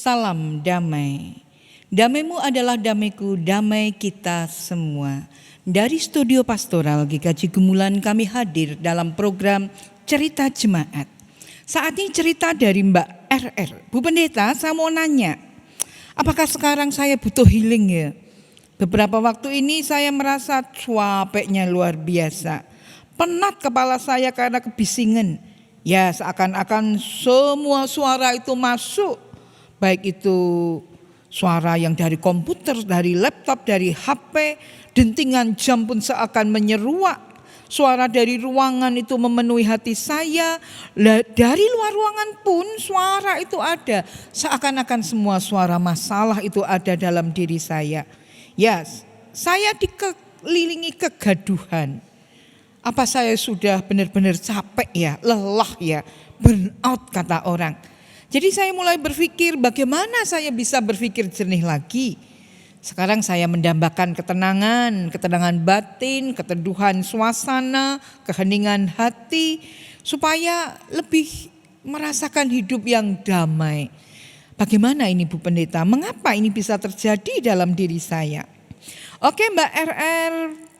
Salam damai. Damaimu adalah damaiku, damai kita semua. Dari studio pastoral GKJ Gumulan kami hadir dalam program Cerita Jemaat. Saat ini cerita dari Mbak RR. Bu Pendeta, saya mau nanya, apakah sekarang saya butuh healing ya? Beberapa waktu ini saya merasa capeknya luar biasa. Penat kepala saya karena kebisingan. Ya, seakan-akan semua suara itu masuk. Baik itu suara yang dari komputer, dari laptop, dari HP, dentingan jam pun seakan menyeruak. Suara dari ruangan itu memenuhi hati saya. Dari luar ruangan pun suara itu ada. Seakan-akan semua suara masalah itu ada dalam diri saya. Ya, saya dikelilingi kegaduhan. Apa saya sudah benar-benar capek ya, lelah ya, burnout kata orang. Jadi saya mulai berpikir bagaimana saya bisa berpikir jernih lagi. Sekarang saya mendambakan ketenangan batin, keteduhan suasana, keheningan hati. Supaya lebih merasakan hidup yang damai. Bagaimana ini Bu Pendeta? Mengapa ini bisa terjadi dalam diri saya? Oke Mbak RR,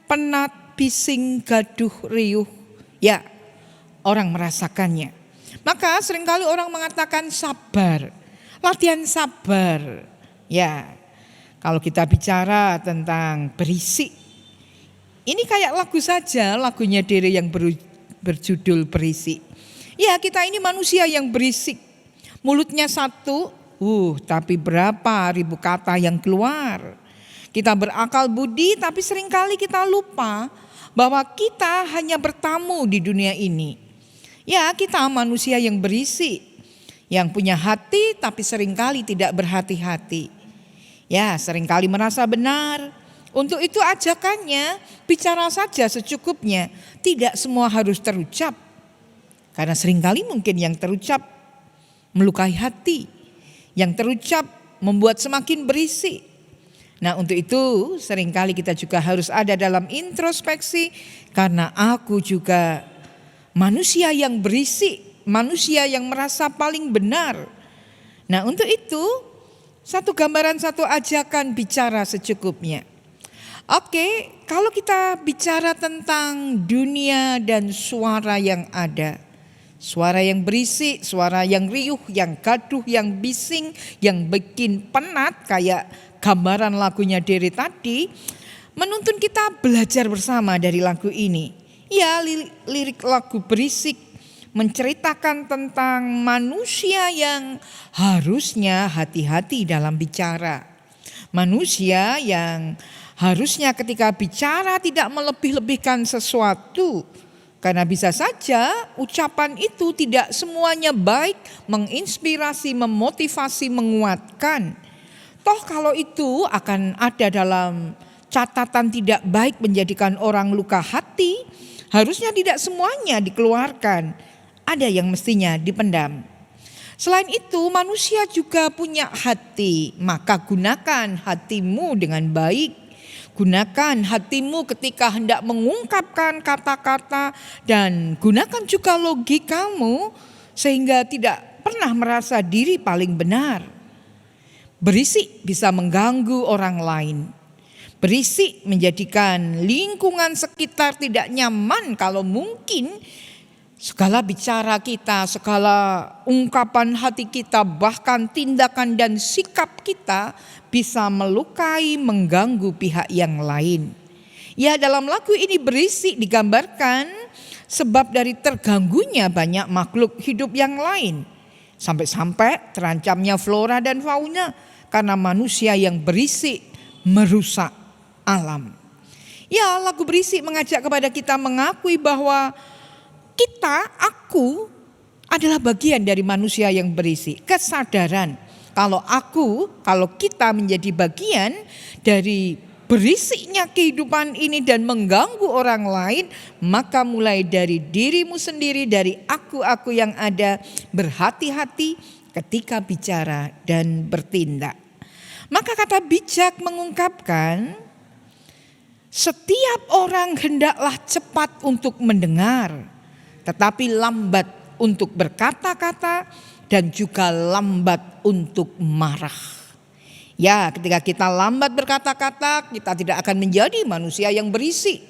penat, bising, gaduh, riuh. Ya, orang merasakannya. Maka seringkali orang mengatakan sabar, latihan sabar. Ya, kalau kita bicara tentang berisik, ini kayak lagu saja, lagunya Dere yang berjudul Berisik. Ya, kita ini manusia yang berisik. Mulutnya satu, tapi berapa ribu kata yang keluar. Kita berakal budi, tapi seringkali kita lupa bahwa kita hanya bertamu di dunia ini. Ya, kita manusia yang berisik, yang punya hati tapi seringkali tidak berhati-hati. Ya, seringkali merasa benar. Untuk itu ajakannya, bicara saja secukupnya. Tidak semua harus terucap. Karena seringkali mungkin yang terucap melukai hati. Yang terucap membuat semakin berisik. Nah, untuk itu seringkali kita juga harus ada dalam introspeksi. Karena aku juga manusia yang berisik, manusia yang merasa paling benar. Nah, untuk itu satu gambaran, satu ajakan bicara secukupnya. Oke, kalau kita bicara tentang dunia dan suara yang ada. Suara yang berisik, suara yang riuh, yang gaduh, yang bising, yang bikin penat kayak gambaran lagunya Dere tadi. Menuntun kita belajar bersama dari lagu ini. Ya, lirik lagu berisik menceritakan tentang manusia yang harusnya hati-hati dalam bicara. Manusia yang harusnya ketika bicara tidak melebih-lebihkan sesuatu. Karena bisa saja ucapan itu tidak semuanya baik, menginspirasi, memotivasi, menguatkan. Toh kalau itu akan ada dalam catatan tidak baik menjadikan orang luka hati, harusnya tidak semuanya dikeluarkan. Ada yang mestinya dipendam. Selain itu manusia juga punya hati. Maka gunakan hatimu dengan baik. Gunakan hatimu ketika hendak mengungkapkan kata-kata. Dan gunakan juga logikamu. Sehingga tidak pernah merasa diri paling benar. Berisik bisa mengganggu orang lain. Berisik menjadikan lingkungan sekitar tidak nyaman kalau mungkin segala bicara kita, segala ungkapan hati kita, bahkan tindakan dan sikap kita bisa melukai, mengganggu pihak yang lain. Ya, dalam lagu ini berisik digambarkan sebab dari terganggunya banyak makhluk hidup yang lain. Sampai-sampai terancamnya flora dan fauna karena manusia yang berisik merusak alam. Ya, lagu berisik mengajak kepada kita mengakui bahwa aku adalah bagian dari manusia yang berisik. Kesadaran kalau kita menjadi bagian dari berisiknya kehidupan ini dan mengganggu orang lain, maka mulai dari dirimu sendiri, dari aku yang ada, berhati-hati ketika bicara dan bertindak. Maka kata bijak mengungkapkan, setiap orang hendaklah cepat untuk mendengar, tetapi lambat untuk berkata-kata dan juga lambat untuk marah. Ya, ketika kita lambat berkata-kata, kita tidak akan menjadi manusia yang berisik.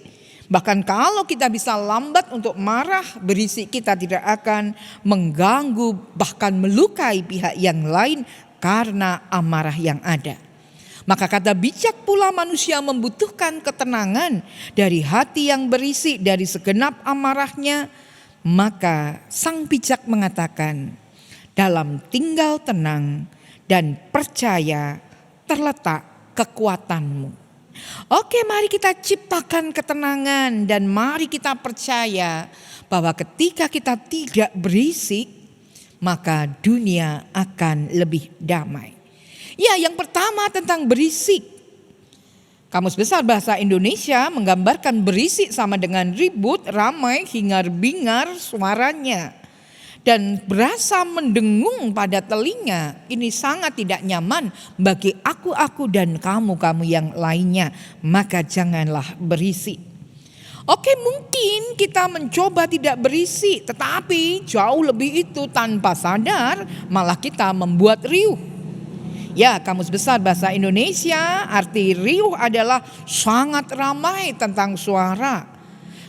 Bahkan kalau kita bisa lambat untuk marah, berisik, kita tidak akan mengganggu bahkan melukai pihak yang lain karena amarah yang ada. Maka kata bijak pula manusia membutuhkan ketenangan dari hati yang berisik dari segenap amarahnya. Maka sang bijak mengatakan, dalam tinggal tenang dan percaya terletak kekuatanmu. Oke, mari kita ciptakan ketenangan dan mari kita percaya bahwa ketika kita tidak berisik, maka dunia akan lebih damai. Ya, yang pertama tentang berisik. Kamus Besar Bahasa Indonesia menggambarkan berisik sama dengan ribut, ramai, hingar-bingar suaranya. Dan berasa mendengung pada telinga. Ini sangat tidak nyaman bagi aku dan kamu yang lainnya. Maka janganlah berisik. Oke, mungkin kita mencoba tidak berisik, tetapi jauh lebih itu tanpa sadar malah kita membuat riuh. Ya, Kamus Besar Bahasa Indonesia arti riuh adalah sangat ramai tentang suara.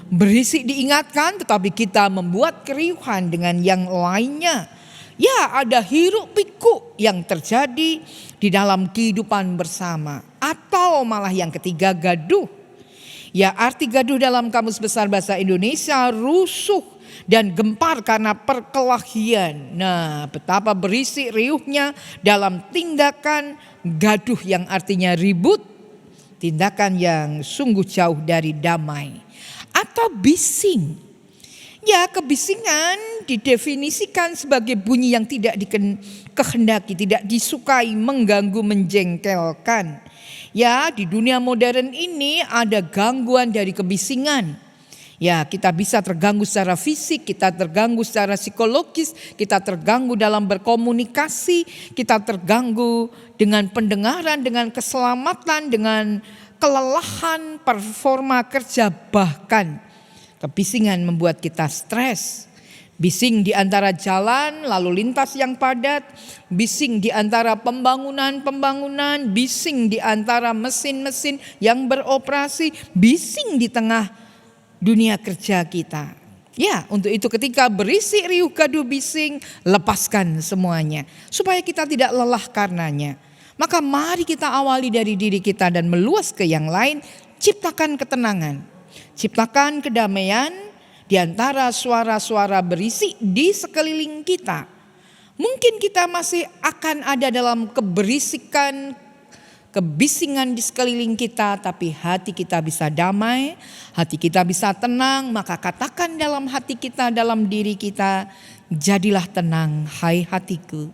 Berisik diingatkan tetapi kita membuat keriuhan dengan yang lainnya. Ya, ada hiruk pikuk yang terjadi di dalam kehidupan bersama. Atau malah yang ketiga, gaduh. Ya, arti gaduh dalam Kamus Besar Bahasa Indonesia rusuh dan gempar karena perkelahian. Nah, betapa berisik riuhnya dalam tindakan gaduh yang artinya ribut. Tindakan yang sungguh jauh dari damai. Atau bising. Ya, kebisingan didefinisikan sebagai bunyi yang tidak dikehendaki, tidak disukai, mengganggu, menjengkelkan. Ya, di dunia modern ini ada gangguan dari kebisingan. Ya, kita bisa terganggu secara fisik, kita terganggu secara psikologis, kita terganggu dalam berkomunikasi, kita terganggu dengan pendengaran, dengan keselamatan, dengan kelelahan, performa kerja, bahkan kebisingan membuat kita stres. Bising di antara jalan lalu lintas yang padat, bising di antara pembangunan, bising di antara mesin-mesin yang beroperasi, bising di tengah dunia kerja kita. Ya, untuk itu ketika berisik, riuh, gaduh, bising, lepaskan semuanya supaya kita tidak lelah karenanya. Maka mari kita awali dari diri kita dan meluas ke yang lain, ciptakan ketenangan, ciptakan kedamaian di antara suara-suara berisik di sekeliling kita. Mungkin kita masih akan ada dalam keberisikan, kebisingan di sekeliling kita, tapi hati kita bisa damai, hati kita bisa tenang. Maka katakan dalam hati kita, dalam diri kita, jadilah tenang hai hatiku.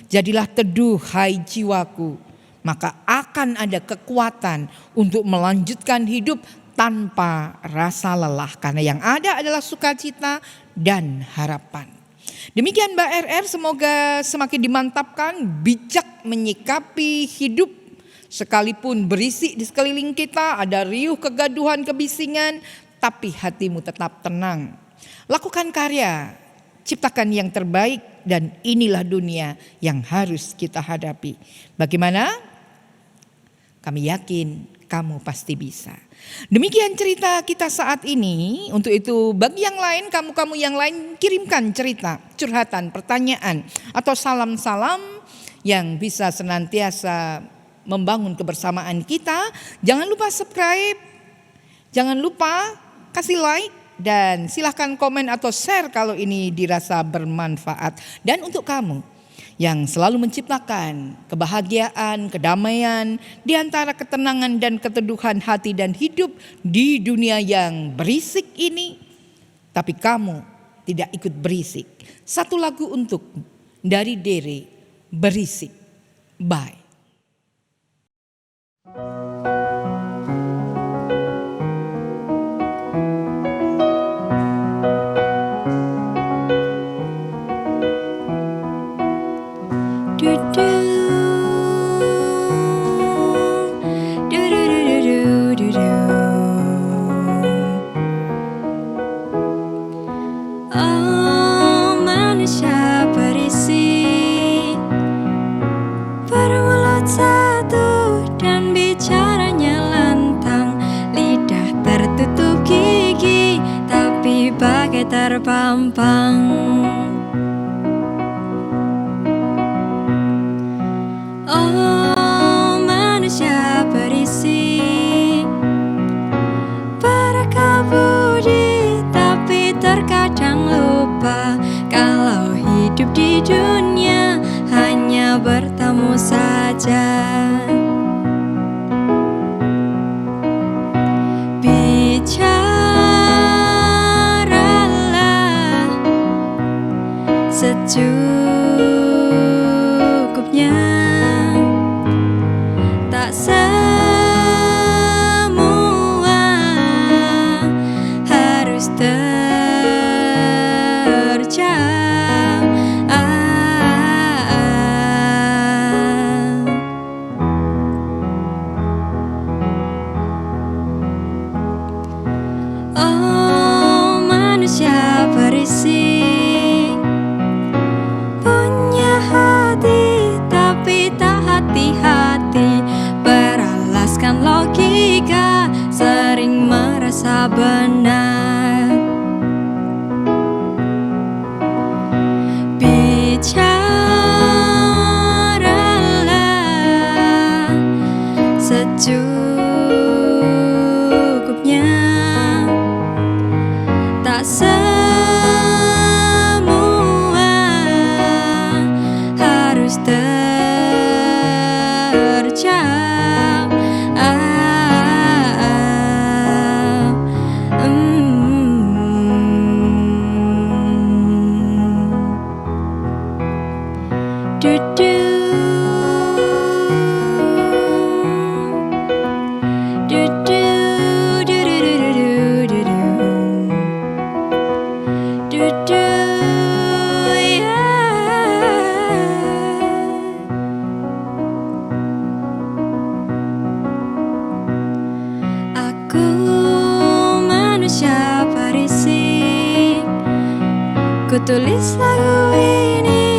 Jadilah teduh hai jiwaku, maka akan ada kekuatan untuk melanjutkan hidup tanpa rasa lelah. Karena yang ada adalah sukacita dan harapan. Demikian Mbak RR, semoga semakin dimantapkan bijak menyikapi hidup. Sekalipun berisik di sekeliling kita, ada riuh, kegaduhan, kebisingan, tapi hatimu tetap tenang. Lakukan karya, ciptakan yang terbaik, dan inilah dunia yang harus kita hadapi. Bagaimana? Kami yakin kamu pasti bisa. Demikian cerita kita saat ini. Untuk itu bagi yang lain, kamu yang lain, kirimkan cerita, curhatan, pertanyaan, atau salam-salam yang bisa senantiasa membangun kebersamaan kita. Jangan lupa subscribe, jangan lupa kasih like, dan silahkan komen atau share kalau ini dirasa bermanfaat. Dan untuk kamu yang selalu menciptakan kebahagiaan, kedamaian di antara ketenangan dan keteduhan hati dan hidup di dunia yang berisik ini, tapi kamu tidak ikut berisik. Satu lagu untuk dari Dere, Berisik. Bye. Oh, manusia berisik. terpampang. Oh manusia berisik, berakabudi tapi terkadang lupa kalau hidup di dunia hanya bertemu saja. Bicaralah secukupnya, tak semua harus terjam. Oh manusia berisik, punya hati tapi tak hati-hati, beralaskan logika, sering merasa benar. Bicaralah secukupnya, tak semua harus terjam. Aku manusia berisik, ku tulis lagu ini